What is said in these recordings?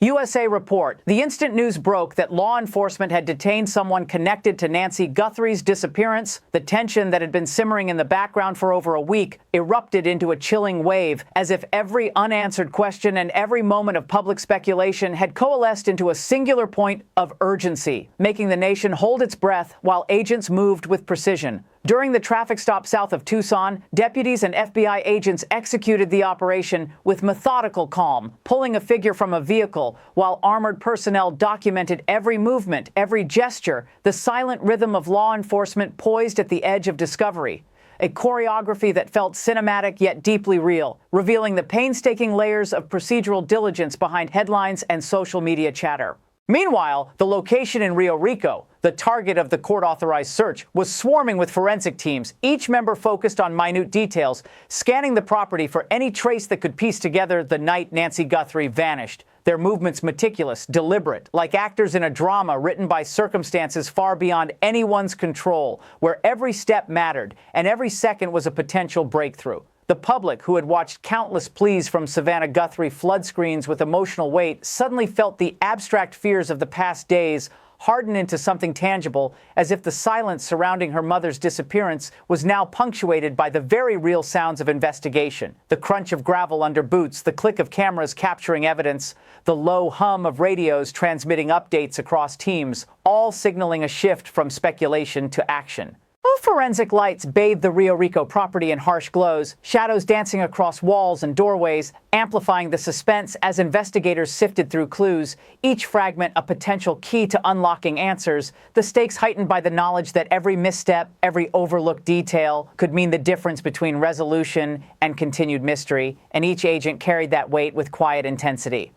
USA Report. The instant news broke that law enforcement had detained someone connected to Nancy Guthrie's disappearance. The tension that had been simmering in the background for over a week erupted into a chilling wave, as if every unanswered question and every moment of public speculation had coalesced into a singular point of urgency, making the nation hold its breath while agents moved with precision. During the traffic stop south of Tucson, deputies and FBI agents executed the operation with methodical calm, pulling a figure from a vehicle, while armored personnel documented every movement, every gesture, the silent rhythm of law enforcement poised at the edge of discovery. A choreography that felt cinematic yet deeply real, revealing the painstaking layers of procedural diligence behind headlines and social media chatter. Meanwhile, the location in Rio Rico, the target of the court-authorized search, was swarming with forensic teams, each member focused on minute details, scanning the property for any trace that could piece together the night Nancy Guthrie vanished. Their movements meticulous, deliberate, like actors in a drama written by circumstances far beyond anyone's control, where every step mattered and every second was a potential breakthrough. The public, who had watched countless pleas from Savannah Guthrie flood screens with emotional weight, suddenly felt the abstract fears of the past days harden into something tangible, as if the silence surrounding her mother's disappearance was now punctuated by the very real sounds of investigation. The crunch of gravel under boots, the click of cameras capturing evidence, the low hum of radios transmitting updates across teams, all signaling a shift from speculation to action. Forensic lights bathed the Rio Rico property in harsh glows, shadows dancing across walls and doorways, amplifying the suspense as investigators sifted through clues, each fragment a potential key to unlocking answers, the stakes heightened by the knowledge that every misstep, every overlooked detail could mean the difference between resolution and continued mystery, and each agent carried that weight with quiet intensity.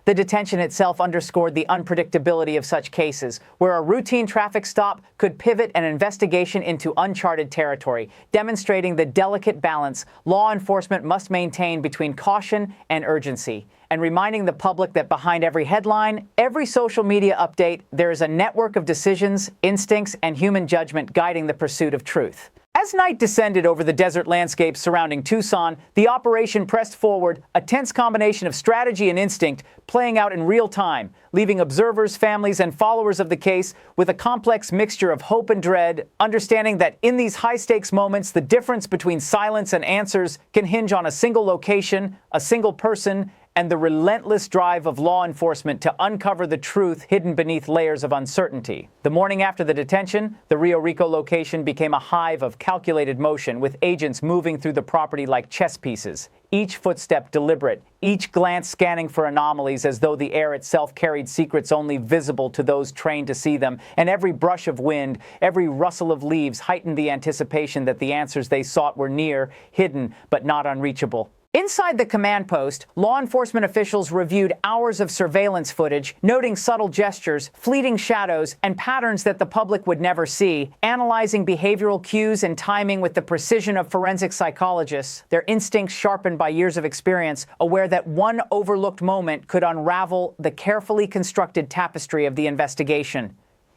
The detention itself underscored the unpredictability of such cases, where a routine traffic stop could pivot an investigation into uncharted territory, demonstrating the delicate balance law enforcement must maintain between caution and urgency, and reminding the public that behind every headline, every social media update, there is a network of decisions, instincts, and human judgment guiding the pursuit of truth. As night descended over the desert landscape surrounding Tucson, the operation pressed forward, a tense combination of strategy and instinct playing out in real time, leaving observers, families, and followers of the case with a complex mixture of hope and dread, understanding that in these high-stakes moments, the difference between silence and answers can hinge on a single location, a single person, and the relentless drive of law enforcement to uncover the truth hidden beneath layers of uncertainty. The morning after the detention, the Rio Rico location became a hive of calculated motion, with agents moving through the property like chess pieces, each footstep deliberate, each glance scanning for anomalies as though the air itself carried secrets only visible to those trained to see them, and every brush of wind, every rustle of leaves heightened the anticipation that the answers they sought were near, hidden, but not unreachable. Inside the command post, law enforcement officials reviewed hours of surveillance footage, noting subtle gestures, fleeting shadows, and patterns that the public would never see, analyzing behavioral cues and timing with the precision of forensic psychologists, their instincts sharpened by years of experience, aware that one overlooked moment could unravel the carefully constructed tapestry of the investigation.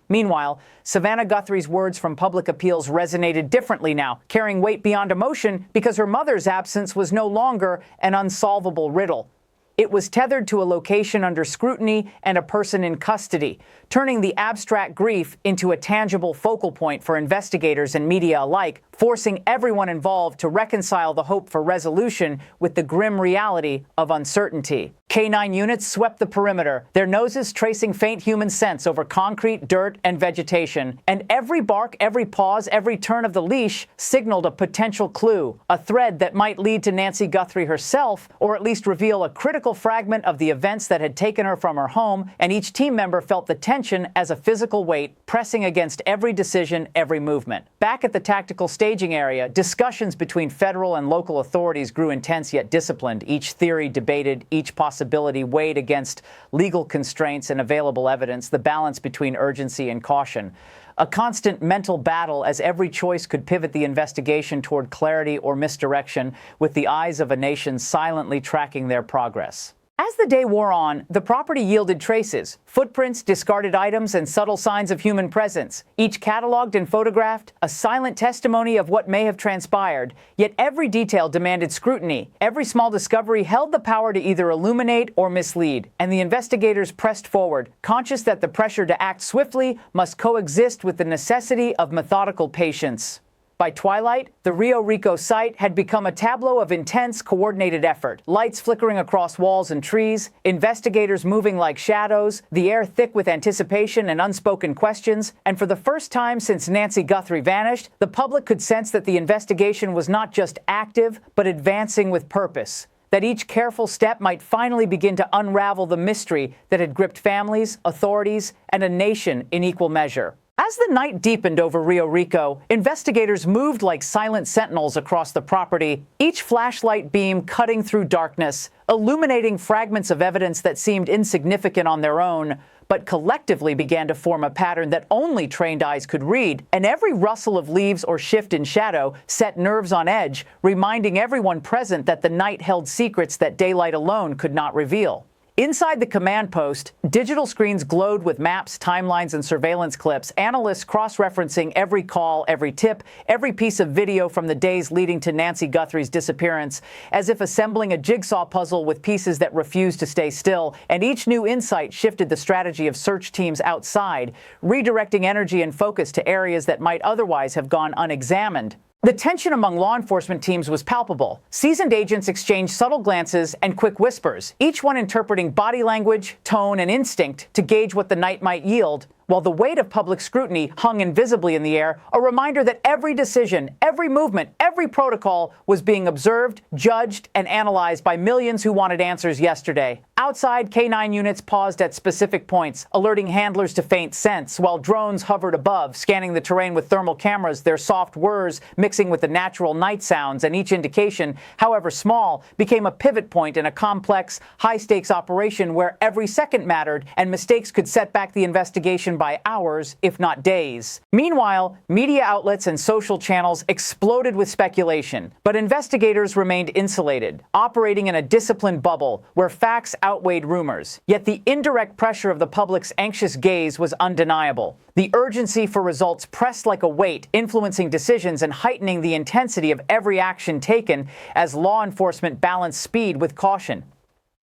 Meanwhile, Savannah Guthrie's words from public appeals resonated differently now, carrying weight beyond emotion because her mother's absence was no longer an unsolvable riddle. It was tethered to a location under scrutiny and a person in custody, turning the abstract grief into a tangible focal point for investigators and media alike, forcing everyone involved to reconcile the hope for resolution with the grim reality of uncertainty. K-9 units swept the perimeter, their noses tracing faint human scents over concrete, dirt, and vegetation. And every bark, every pause, every turn of the leash signaled a potential clue, a thread that might lead to Nancy Guthrie herself, or at least reveal a critical fragment of the events that had taken her from her home, and each team member felt the tension as a physical weight pressing against every decision, every movement. Back at the tactical staging area, discussions between federal and local authorities grew intense yet disciplined, each theory debated, each possibility weighed against legal constraints and available evidence, the balance between urgency and caution. A constant mental battle as every choice could pivot the investigation toward clarity or misdirection, with the eyes of a nation silently tracking their progress. As the day wore on, the property yielded traces, footprints, discarded items, and subtle signs of human presence, each cataloged and photographed, a silent testimony of what may have transpired. Yet every detail demanded scrutiny. Every small discovery held the power to either illuminate or mislead, and the investigators pressed forward, conscious that the pressure to act swiftly must coexist with the necessity of methodical patience. By twilight, the Rio Rico site had become a tableau of intense, coordinated effort. Lights flickering across walls and trees, investigators moving like shadows, the air thick with anticipation and unspoken questions. And for the first time since Nancy Guthrie vanished, the public could sense that the investigation was not just active, but advancing with purpose. That each careful step might finally begin to unravel the mystery that had gripped families, authorities, and a nation in equal measure. As the night deepened over Rio Rico, investigators moved like silent sentinels across the property, each flashlight beam cutting through darkness, illuminating fragments of evidence that seemed insignificant on their own, but collectively began to form a pattern that only trained eyes could read. And every rustle of leaves or shift in shadow set nerves on edge, reminding everyone present that the night held secrets that daylight alone could not reveal. Inside the command post, digital screens glowed with maps, timelines, and surveillance clips, analysts cross-referencing every call, every tip, every piece of video from the days leading to Nancy Guthrie's disappearance, as if assembling a jigsaw puzzle with pieces that refused to stay still. And each new insight shifted the strategy of search teams outside, redirecting energy and focus to areas that might otherwise have gone unexamined. The tension among law enforcement teams was palpable. Seasoned agents exchanged subtle glances and quick whispers, each one interpreting body language, tone, and instinct to gauge what the night might yield, while the weight of public scrutiny hung invisibly in the air, a reminder that every decision, every movement, every protocol was being observed, judged, and analyzed by millions who wanted answers yesterday. Outside, K-9 units paused at specific points, alerting handlers to faint scents, while drones hovered above, scanning the terrain with thermal cameras, their soft whirs mixing with the natural night sounds, and each indication, however small, became a pivot point in a complex, high-stakes operation where every second mattered, and mistakes could set back the investigation by hours, if not days. Meanwhile, media outlets and social channels exploded with speculation, but investigators remained insulated, operating in a disciplined bubble where facts outweighed rumors. Yet the indirect pressure of the public's anxious gaze was undeniable. The urgency for results pressed like a weight, influencing decisions and heightening the intensity of every action taken as law enforcement balanced speed with caution.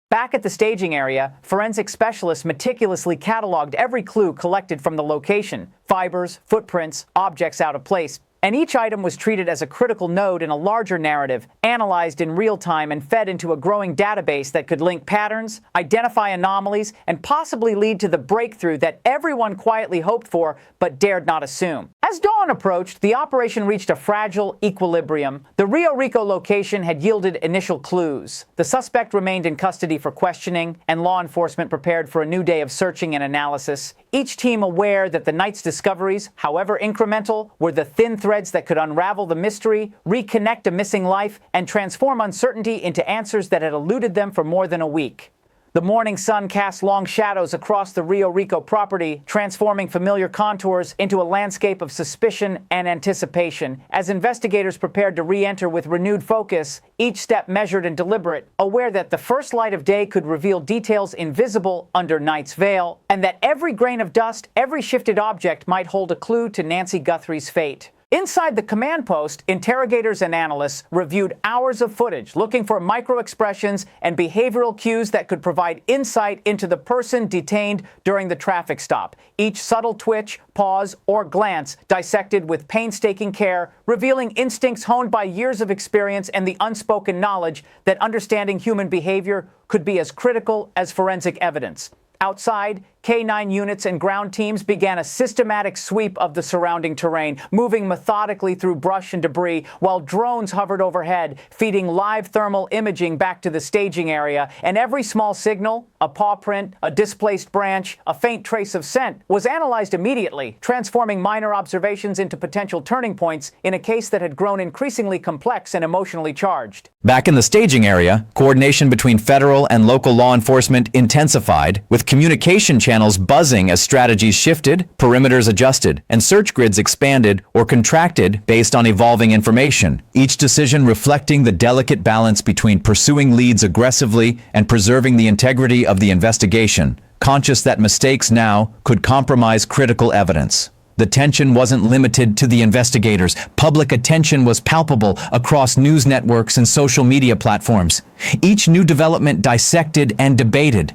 Back at the staging area, forensic specialists meticulously cataloged every clue collected from the location: fibers, footprints, objects out of place. And each item was treated as a critical node in a larger narrative, analyzed in real time and fed into a growing database that could link patterns, identify anomalies, and possibly lead to the breakthrough that everyone quietly hoped for but dared not assume. As dawn approached, the operation reached a fragile equilibrium. The Rio Rico location had yielded initial clues. The suspect remained in custody for questioning, and law enforcement prepared for a new day of searching and analysis, each team aware that the night's discoveries, however incremental, were the thin threads that could unravel the mystery, reconnect a missing life, and transform uncertainty into answers that had eluded them for more than a week. The morning sun cast long shadows across the Rio Rico property, transforming familiar contours into a landscape of suspicion and anticipation. As investigators prepared to re-enter with renewed focus, each step measured and deliberate, aware that the first light of day could reveal details invisible under night's veil, and that every grain of dust, every shifted object might hold a clue to Nancy Guthrie's fate. Inside the command post, interrogators and analysts reviewed hours of footage, looking for micro-expressions and behavioral cues that could provide insight into the person detained during the traffic stop. Each subtle twitch, pause, or glance dissected with painstaking care, revealing instincts honed by years of experience and the unspoken knowledge that understanding human behavior could be as critical as forensic evidence. Outside, K-9 units and ground teams began a systematic sweep of the surrounding terrain, moving methodically through brush and debris, while drones hovered overhead, feeding live thermal imaging back to the staging area. And every small signal, a paw print, a displaced branch, a faint trace of scent, was analyzed immediately, transforming minor observations into potential turning points in a case that had grown increasingly complex and emotionally charged. Back in the staging area, coordination between federal and local law enforcement intensified, with communication channels channels buzzing as strategies shifted, perimeters adjusted, and search grids expanded or contracted based on evolving information, each decision reflecting the delicate balance between pursuing leads aggressively and preserving the integrity of the investigation, conscious that mistakes now could compromise critical evidence. The tension wasn't limited to the investigators. Public attention was palpable across news networks and social media platforms. Each new development dissected and debated.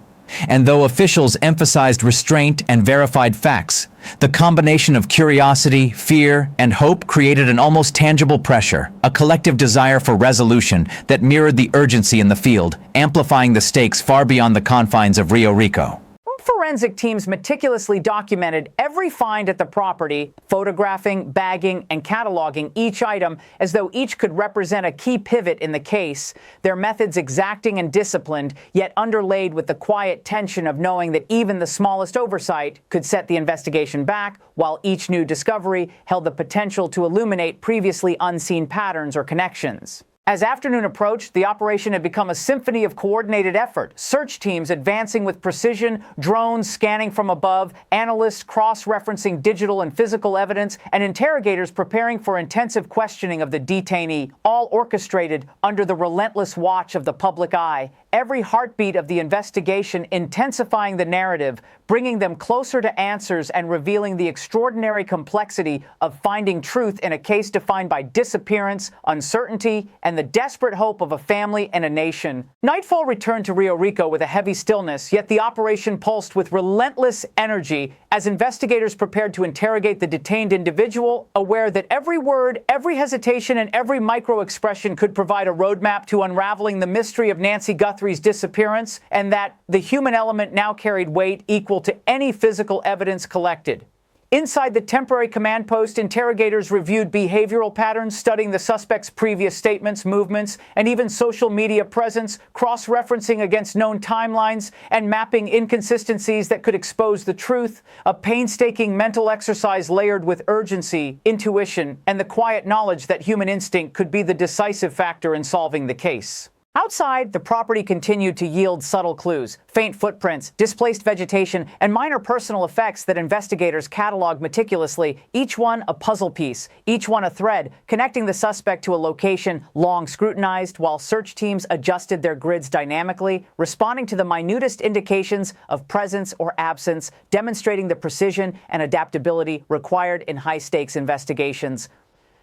And though officials emphasized restraint and verified facts, the combination of curiosity, fear, and hope created an almost tangible pressure, a collective desire for resolution that mirrored the urgency in the field, amplifying the stakes far beyond the confines of Rio Rico. Forensic teams meticulously documented every find at the property, photographing, bagging, and cataloging each item as though each could represent a key pivot in the case, their methods exacting and disciplined, yet underlaid with the quiet tension of knowing that even the smallest oversight could set the investigation back, while each new discovery held the potential to illuminate previously unseen patterns or connections. As afternoon approached, the operation had become a symphony of coordinated effort, search teams advancing with precision, drones scanning from above, analysts cross-referencing digital and physical evidence, and interrogators preparing for intensive questioning of the detainee, all orchestrated under the relentless watch of the public eye. Every heartbeat of the investigation intensifying the narrative, bringing them closer to answers and revealing the extraordinary complexity of finding truth in a case defined by disappearance, uncertainty, and the desperate hope of a family and a nation. Nightfall returned to Rio Rico with a heavy stillness, yet the operation pulsed with relentless energy as investigators prepared to interrogate the detained individual, aware that every word, every hesitation, and every micro-expression could provide a roadmap to unraveling the mystery of Nancy Guthrie's disappearance, and that the human element now carried weight equal to any physical evidence collected. Inside the temporary command post, interrogators reviewed behavioral patterns, studying the suspect's previous statements, movements, and even social media presence, cross-referencing against known timelines, and mapping inconsistencies that could expose the truth, a painstaking mental exercise layered with urgency, intuition, and the quiet knowledge that human instinct could be the decisive factor in solving the case. Outside, the property continued to yield subtle clues, faint footprints, displaced vegetation, and minor personal effects that investigators cataloged meticulously, each one a puzzle piece, each one a thread, connecting the suspect to a location long scrutinized, while search teams adjusted their grids dynamically, responding to the minutest indications of presence or absence, demonstrating the precision and adaptability required in high-stakes investigations.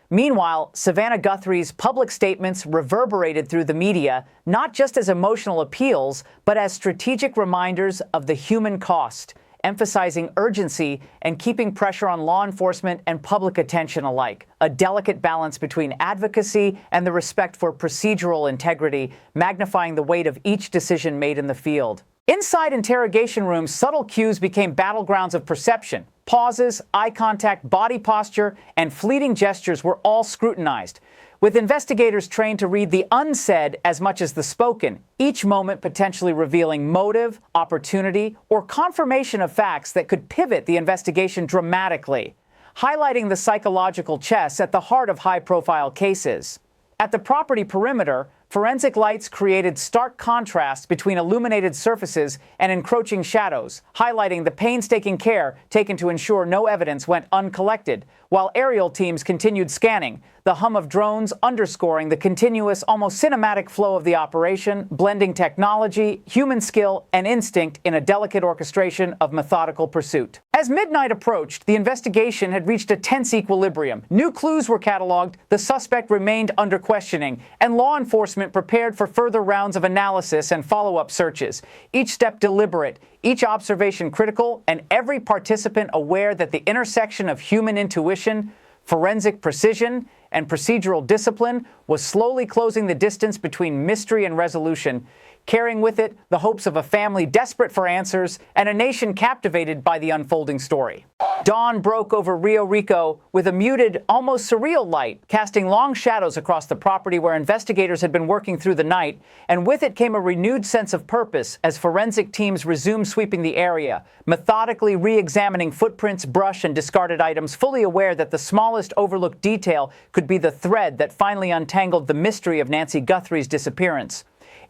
Meanwhile, Savannah Guthrie's public statements reverberated through the media, not just as emotional appeals, but as strategic reminders of the human cost, emphasizing urgency and keeping pressure on law enforcement and public attention alike, a delicate balance between advocacy and the respect for procedural integrity, magnifying the weight of each decision made in the field. Inside interrogation rooms, subtle cues became battlegrounds of perception. Pauses, eye contact, body posture, and fleeting gestures were all scrutinized, with investigators trained to read the unsaid as much as the spoken, each moment potentially revealing motive, opportunity, or confirmation of facts that could pivot the investigation dramatically, highlighting the psychological chess at the heart of high-profile cases. At the property perimeter, forensic lights created stark contrast between illuminated surfaces and encroaching shadows, highlighting the painstaking care taken to ensure no evidence went uncollected, while aerial teams continued scanning, the hum of drones underscoring the continuous, almost cinematic flow of the operation, blending technology, human skill, and instinct in a delicate orchestration of methodical pursuit. As midnight approached, the investigation had reached a tense equilibrium. New clues were cataloged, the suspect remained under questioning, and law enforcement prepared for further rounds of analysis and follow-up searches, each step deliberate, each observation critical, and every participant aware that the intersection of human intuition, forensic precision, and procedural discipline was slowly closing the distance between mystery and resolution, carrying with it the hopes of a family desperate for answers and a nation captivated by the unfolding story. Dawn broke over Rio Rico with a muted, almost surreal light, casting long shadows across the property where investigators had been working through the night, and with it came a renewed sense of purpose as forensic teams resumed sweeping the area, methodically re-examining footprints, brush, and discarded items, fully aware that the smallest overlooked detail could be the thread that finally untangled the mystery of Nancy Guthrie's disappearance.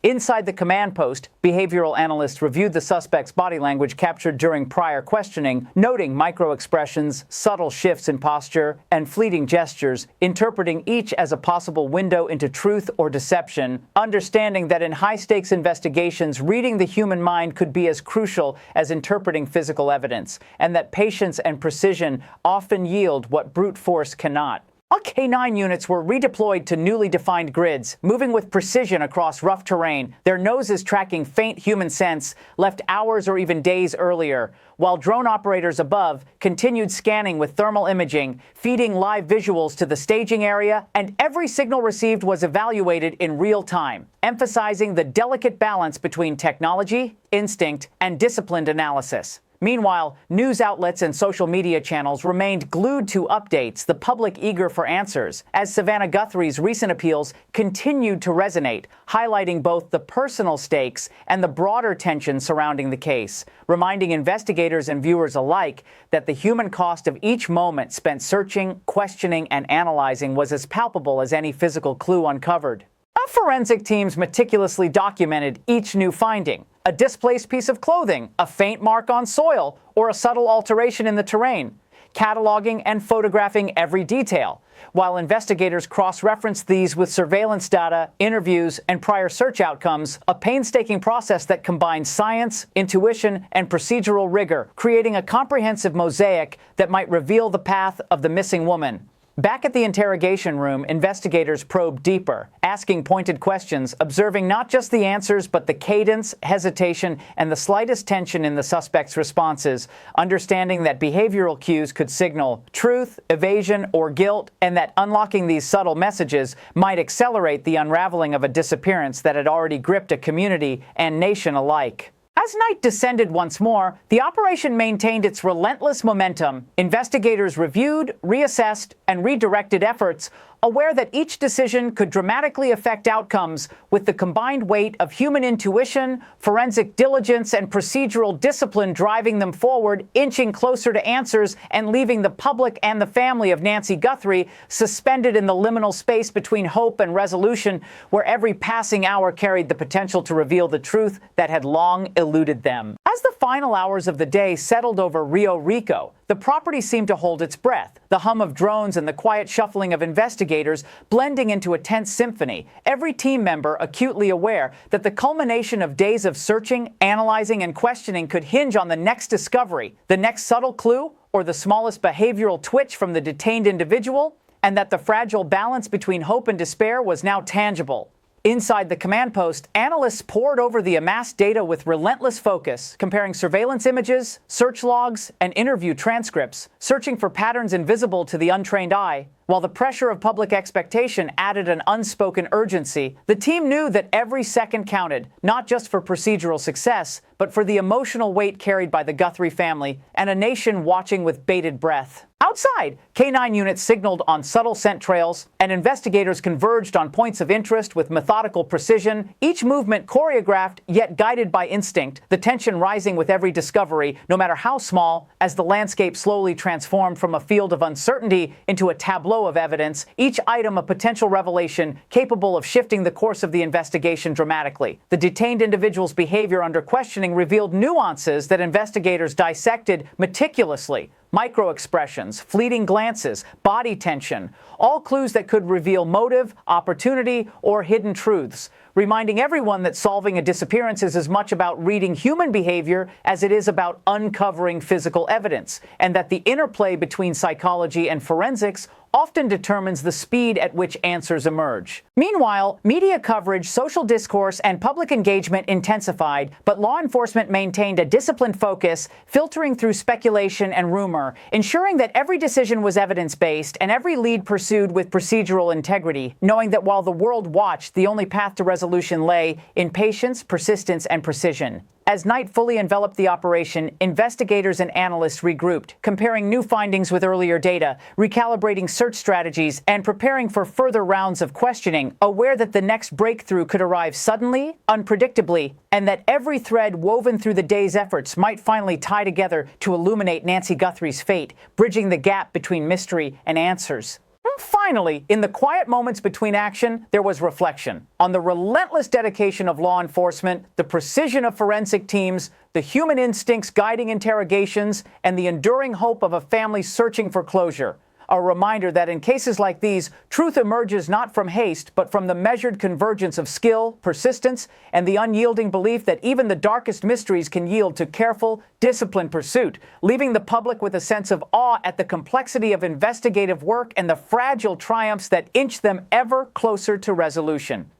Inside the command post, behavioral analysts reviewed the suspect's body language captured during prior questioning, noting micro-expressions, subtle shifts in posture, and fleeting gestures, interpreting each as a possible window into truth or deception, understanding that in high-stakes investigations, reading the human mind could be as crucial as interpreting physical evidence, and that patience and precision often yield what brute force cannot. All K9 units were redeployed to newly defined grids, moving with precision across rough terrain, their noses tracking faint human scents left hours or even days earlier, while drone operators above continued scanning with thermal imaging, feeding live visuals to the staging area, and every signal received was evaluated in real time, emphasizing the delicate balance between technology, instinct, and disciplined analysis. Meanwhile, news outlets and social media channels remained glued to updates, the public eager for answers, as Savannah Guthrie's recent appeals continued to resonate, highlighting both the personal stakes and the broader tension surrounding the case, reminding investigators and viewers alike that the human cost of each moment spent searching, questioning, and analyzing was as palpable as any physical clue uncovered. Our forensic teams meticulously documented each new finding. A displaced piece of clothing, a faint mark on soil, or a subtle alteration in the terrain, cataloging and photographing every detail, while investigators cross-referenced these with surveillance data, interviews, and prior search outcomes, a painstaking process that combines science, intuition, and procedural rigor, creating a comprehensive mosaic that might reveal the path of the missing woman. Back at the interrogation room, investigators probed deeper, asking pointed questions, observing not just the answers, but the cadence, hesitation, and the slightest tension in the suspect's responses, understanding that behavioral cues could signal truth, evasion, or guilt, and that unlocking these subtle messages might accelerate the unraveling of a disappearance that had already gripped a community and nation alike. As night descended once more, the operation maintained its relentless momentum. Investigators reviewed, reassessed, and redirected efforts, aware that each decision could dramatically affect outcomes, with the combined weight of human intuition, forensic diligence, and procedural discipline driving them forward, inching closer to answers and leaving the public and the family of Nancy Guthrie suspended in the liminal space between hope and resolution, where every passing hour carried the potential to reveal the truth that had long eluded them. As the final hours of the day settled over Rio Rico, the property seemed to hold its breath, the hum of drones and the quiet shuffling of investigators blending into a tense symphony, every team member acutely aware that the culmination of days of searching, analyzing, and questioning could hinge on the next discovery, the next subtle clue, or the smallest behavioral twitch from the detained individual, and that the fragile balance between hope and despair was now tangible. Inside the command post, analysts pored over the amassed data with relentless focus, comparing surveillance images, search logs, and interview transcripts, searching for patterns invisible to the untrained eye. While the pressure of public expectation added an unspoken urgency, the team knew that every second counted, not just for procedural success, but for the emotional weight carried by the Guthrie family and a nation watching with bated breath. Outside, K9 units signaled on subtle scent trails, and investigators converged on points of interest with methodical precision, each movement choreographed yet guided by instinct, the tension rising with every discovery, no matter how small, as the landscape slowly transformed from a field of uncertainty into a tableau of evidence, each item a potential revelation capable of shifting the course of the investigation dramatically. The detained individual's behavior under questioning revealed nuances that investigators dissected meticulously. Micro-expressions, fleeting glances, body tension, all clues that could reveal motive, opportunity, or hidden truths, reminding everyone that solving a disappearance is as much about reading human behavior as it is about uncovering physical evidence, and that the interplay between psychology and forensics often determines the speed at which answers emerge. Meanwhile, media coverage, social discourse, and public engagement intensified, but law enforcement maintained a disciplined focus, filtering through speculation and rumor, ensuring that every decision was evidence-based and every lead pursued with procedural integrity, knowing that while the world watched, the only path to resolution lay in patience, persistence, and precision. As night fully enveloped the operation, investigators and analysts regrouped, comparing new findings with earlier data, recalibrating search strategies, and preparing for further rounds of questioning, aware that the next breakthrough could arrive suddenly, unpredictably, and that every thread woven through the day's efforts might finally tie together to illuminate Nancy Guthrie's fate, bridging the gap between mystery and answers. Finally, in the quiet moments between action, there was reflection on the relentless dedication of law enforcement, the precision of forensic teams, the human instincts guiding interrogations, and the enduring hope of a family searching for closure. A reminder that in cases like these, truth emerges not from haste, but from the measured convergence of skill, persistence, and the unyielding belief that even the darkest mysteries can yield to careful, disciplined pursuit, leaving the public with a sense of awe at the complexity of investigative work and the fragile triumphs that inch them ever closer to resolution.